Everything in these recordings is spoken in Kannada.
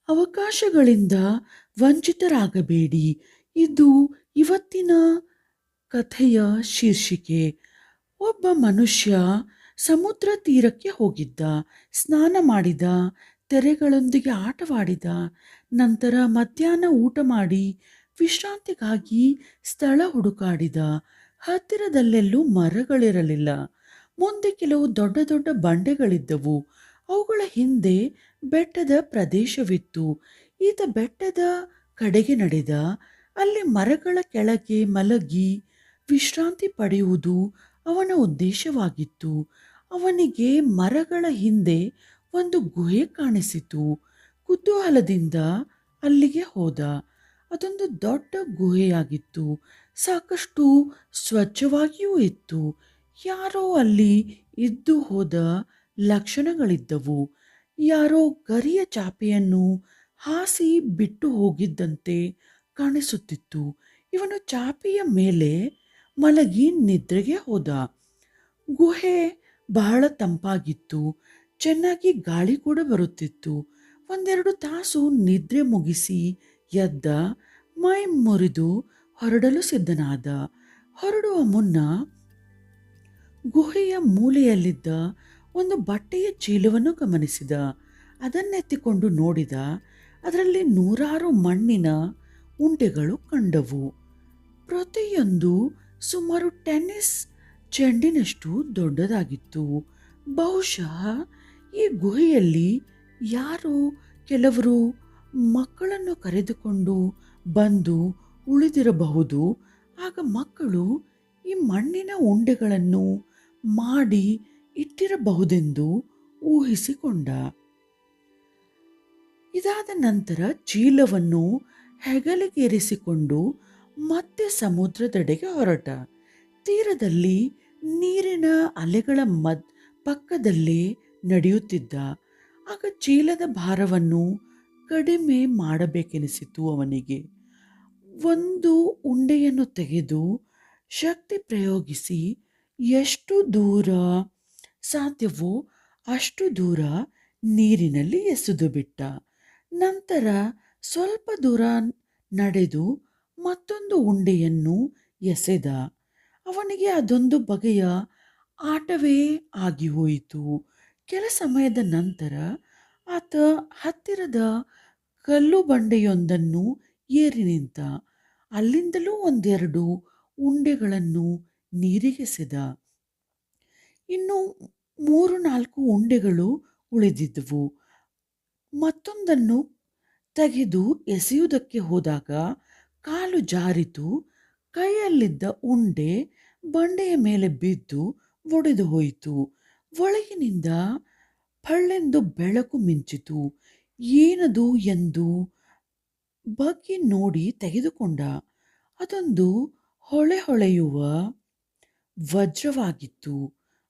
ಅವಕಾಶಗಳಿಂದ ವಂಚಿತರಾಗಬೇಡಿ. ಇದು ಇವತ್ತಿನ ಕಥೆಯ ಶೀರ್ಷಿಕೆ. ಒಬ್ಬ ಮನುಷ್ಯ ಸಮುದ್ರ ತೀರಕ್ಕೆ ಹೋಗಿದ್ದ. ಸ್ನಾನ ಮಾಡಿದ, ತೆರೆಗಳೊಂದಿಗೆ ಆಟವಾಡಿದ. ನಂತರ ಮಧ್ಯಾಹ್ನ ಊಟ ಮಾಡಿ ವಿಶ್ರಾಂತಿಗಾಗಿ ಸ್ಥಳ ಹುಡುಕಾಡಿದ. ಹತ್ತಿರದಲ್ಲೆಲ್ಲೂ ಮರಗಳಿರಲಿಲ್ಲ. ಮುಂದೆ ಕೆಲವು ದೊಡ್ಡ ದೊಡ್ಡ ಬಂಡೆಗಳಿದ್ದವು. ಅವುಗಳ ಹಿಂದೆ ಬೆಟ್ಟದ ಪ್ರದೇಶವಿತ್ತು. ಈತ ಬೆಟ್ಟದ ಕಡೆಗೆ ನಡೆದ. ಅಲ್ಲಿ ಮರಗಳ ಕೆಳಗೆ ಮಲಗಿ ವಿಶ್ರಾಂತಿ ಪಡೆಯುವುದು ಅವನ ಉದ್ದೇಶವಾಗಿತ್ತು. ಅವನಿಗೆ ಮರಗಳ ಹಿಂದೆ ಒಂದು ಗುಹೆ ಕಾಣಿಸಿತು. ಕುತೂಹಲದಿಂದ ಅಲ್ಲಿಗೆ ಹೋದ. ಅದೊಂದು ದೊಡ್ಡ ಗುಹೆಯಾಗಿತ್ತು. ಸಾಕಷ್ಟು ಸ್ವಚ್ಛವಾಗಿಯೂ ಇತ್ತು. ಯಾರೋ ಅಲ್ಲಿ ಇದ್ದು ಹೋದ ಲಕ್ಷಣಗಳಿದ್ದವು. ಯಾರೋ ಗರಿಯ ಚಾಪೆಯನ್ನು ಹಾಸಿ ಬಿಟ್ಟು ಹೋಗಿದ್ದಂತೆ ಕಾಣಿಸುತ್ತಿತ್ತು. ಇವನು ಚಾಪೆಯ ಮೇಲೆ ಮಲಗಿ ನಿದ್ರೆಗೆ ಹೋದ. ಗುಹೆ ಬಹಳ ತಂಪಾಗಿತ್ತು. ಚೆನ್ನಾಗಿ ಗಾಳಿ ಕೂಡ ಬರುತ್ತಿತ್ತು. ಒಂದೆರಡು ತಾಸು ನಿದ್ರೆ ಮುಗಿಸಿ ಎದ್ದ. ಮೈ ಮುರಿದು ಹೊರಡಲು ಸಿದ್ಧನಾದ. ಹೊರಡುವ ಮುನ್ನ ಗುಹೆಯ ಮೂಲೆಯಲ್ಲಿದ್ದ ಒಂದು ಬಟ್ಟೆಯ ಚೀಲವನ್ನು ಗಮನಿಸಿದ. ಅದನ್ನೆತ್ತಿಕೊಂಡು ನೋಡಿದ. ಅದರಲ್ಲಿ ನೂರಾರು ಮಣ್ಣಿನ ಉಂಡೆಗಳು ಕಂಡವು. ಪ್ರತಿಯೊಂದು ಸುಮಾರು ಟೆನ್ನಿಸ್ ಚೆಂಡಿನಷ್ಟು ದೊಡ್ಡದಾಗಿತ್ತು. ಬಹುಶಃ ಈ ಗುಹೆಯಲ್ಲಿ ಯಾರೋ ಕೆಲವರು ಮಕ್ಕಳನ್ನು ಕರೆದುಕೊಂಡು ಬಂದು ಉಳಿದಿರಬಹುದು. ಆಗ ಮಕ್ಕಳು ಈ ಮಣ್ಣಿನ ಉಂಡೆಗಳನ್ನು ಮಾಡಿ ಇಟ್ಟಿರಬಹುದೆಂದು ಊಹಿಸಿಕೊಂಡ. ಇದಾದ ನಂತರ ಚೀಲವನ್ನು ಹೆಗಲಿಗೇರಿಸಿಕೊಂಡು ಮತ್ತೆ ಸಮುದ್ರದೆಡೆಗೆ ಹೊರಟ. ತೀರದಲ್ಲಿ ನೀರಿನ ಅಲೆಗಳ ಪಕ್ಕದಲ್ಲೇ ನಡೆಯುತ್ತಿದ್ದ. ಆಗ ಚೀಲದ ಭಾರವನ್ನು ಕಡಿಮೆ ಮಾಡಬೇಕೆನಿಸಿತು ಅವನಿಗೆ. ಒಂದು ಉಂಡೆಯನ್ನು ತೆಗೆದು ಶಕ್ತಿ ಪ್ರಯೋಗಿಸಿ ಎಷ್ಟು ದೂರ ಸಾಧ್ಯವೋ ಅಷ್ಟು ದೂರ ನೀರಿನಲ್ಲಿ ಎಸೆದು ಬಿಟ್ಟ. ನಂತರ ಸ್ವಲ್ಪ ದೂರ ನಡೆದು ಮತ್ತೊಂದು ಉಂಡೆಯನ್ನು ಎಸೆದ. ಅವನಿಗೆ ಅದೊಂದು ಬಗೆಯ ಆಟವೇ ಆಗಿ ಹೋಯಿತು. ಕೆಲ ಸಮಯದ ನಂತರ ಆತ ಹತ್ತಿರದ ಕಲ್ಲು ಬಂಡೆಯೊಂದನ್ನು ಏರಿ ನಿಂತ. ಅಲ್ಲಿಂದಲೂ ಒಂದೆರಡು ಉಂಡೆಗಳನ್ನು ನೀರಿಗೆಸೆದ. ಇನ್ನು 3-4 ಉಂಡೆಗಳು ಉಳಿದಿದ್ದವು. ಮತ್ತೊಂದನ್ನು ತೆಗೆದು ಎಸೆಯುವುದಕ್ಕೆ ಹೋದಾಗ ಕಾಲು ಜಾರಿತು. ಕೈಯಲ್ಲಿದ್ದ ಉಂಡೆ ಬಂಡೆಯ ಮೇಲೆ ಬಿದ್ದು ಒಡೆದು ಹೋಯಿತು. ಒಳಗಿನಿಂದ ಫಳ್ಳೆಂದು ಬೆಳಕು ಮಿಂಚಿತು. ಏನದು ಎಂದು ಬಗ್ಗಿ ನೋಡಿ ತೆಗೆದುಕೊಂಡ. ಅದೊಂದು ಹೊಳೆಯುವ ವಜ್ರವಾಗಿತ್ತು.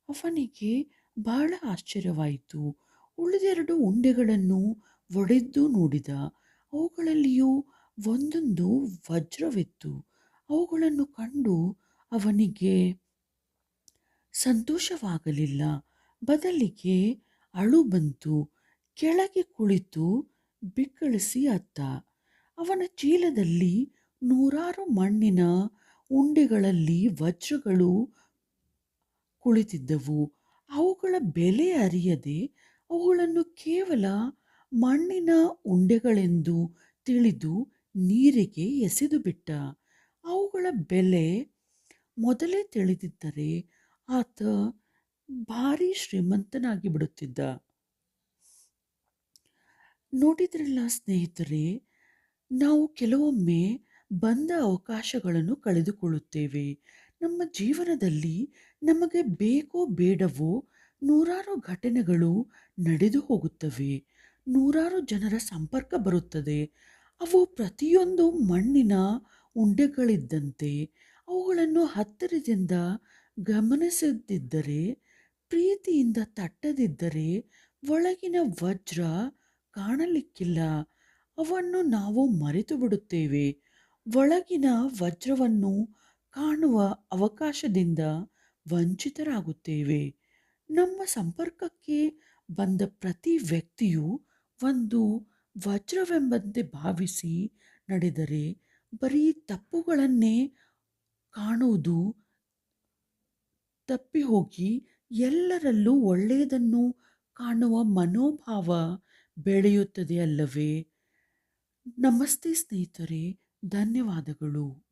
ಅವನಿಗೆ ಬಹಳ ಆಶ್ಚರ್ಯವಾಯಿತು. ಉಳಿದೆರಡು ಉಂಡೆಗಳನ್ನು ಒಡೆದು ನೋಡಿದ. ಅವುಗಳಲ್ಲಿಯೂ ಒಂದೊಂದು ವಜ್ರವಿತ್ತು. ಅವುಗಳನ್ನು ಕಂಡು ಅವನಿಗೆ ಸಂತೋಷವಾಗಲಿಲ್ಲ. ಬದಲಿಗೆ ಅಳು ಬಂತು. ಕೆಳಗೆ ಕುಳಿತು ಬಿಕ್ಕಳಿಸಿ ಅತ್ತ. ಅವನ ಚೀಲದಲ್ಲಿ ನೂರಾರು ಮಣ್ಣಿನ ಉಂಡೆಗಳಲ್ಲಿ ವಜ್ರಗಳು ಕುಳಿತಿದ್ದವು. ಅವುಗಳ ಬೆಲೆ ಅರಿಯದೆ ಅವುಗಳನ್ನು ಕೇವಲ ಮಣ್ಣಿನ ಉಂಡೆಗಳೆಂದು ತಿಳಿದು ನೀರಿಗೆ ಎಸೆದು ಬಿಟ್ಟ. ಅವುಗಳ ಬೆಲೆ ಮೊದಲೇ ತಿಳಿದಿದ್ದರೆ ಆತ ಭಾರಿ ಶ್ರೀಮಂತನಾಗಿ ಬಿಡುತ್ತಿದ್ದ. ನೋಡಿದ್ರಲ್ಲ ಸ್ನೇಹಿತರೆ, ನಾವು ಕೆಲವೊಮ್ಮೆ ಬಂದ ಅವಕಾಶಗಳನ್ನು ಕಳೆದುಕೊಳ್ಳುತ್ತೇವೆ. ನಮ್ಮ ಜೀವನದಲ್ಲಿ ನಮಗೆ ಬೇಕೋ ಬೇಡವೋ ನೂರಾರು ಘಟನೆಗಳು ನಡೆದು ಹೋಗುತ್ತವೆ. ನೂರಾರು ಜನರ ಸಂಪರ್ಕ ಬರುತ್ತದೆ. ಅವು ಪ್ರತಿಯೊಂದು ಮಣ್ಣಿನ ಉಂಡೆಗಳಿದ್ದಂತೆ. ಅವುಗಳನ್ನು ಹತ್ತಿರದಿಂದ ಗಮನಿಸದಿದ್ದರೆ, ಪ್ರೀತಿಯಿಂದ ತಟ್ಟದಿದ್ದರೆ ಒಳಗಿನ ವಜ್ರ ಕಾಣಲಿಕ್ಕಿಲ್ಲ. ಅವನ್ನು ನಾವು ಮರೆತು ಬಿಡುತ್ತೇವೆ. ಒಳಗಿನ ವಜ್ರವನ್ನು ಕಾಣುವ ಅವಕಾಶದಿಂದ ವಂಚಿತರಾಗುತ್ತೇವೆ. ನಮ್ಮ ಸಂಪರ್ಕಕ್ಕೆ ಬಂದ ಪ್ರತಿ ವ್ಯಕ್ತಿಯು ಒಂದು ವಜ್ರವೆಂಬಂತೆ ಭಾವಿಸಿ ನಡೆದರೆ ಬರೀ ತಪ್ಪುಗಳನ್ನೇ ಕಾಣುವುದು ತಪ್ಪಿಹೋಗಿ ಎಲ್ಲರಲ್ಲೂ ಒಳ್ಳೆಯದನ್ನು ಕಾಣುವ ಮನೋಭಾವ ಬೆಳೆಯುತ್ತದೆ ಅಲ್ಲವೇ? ನಮಸ್ತೆ ಸ್ನೇಹಿತರೆ, ಧನ್ಯವಾದಗಳು.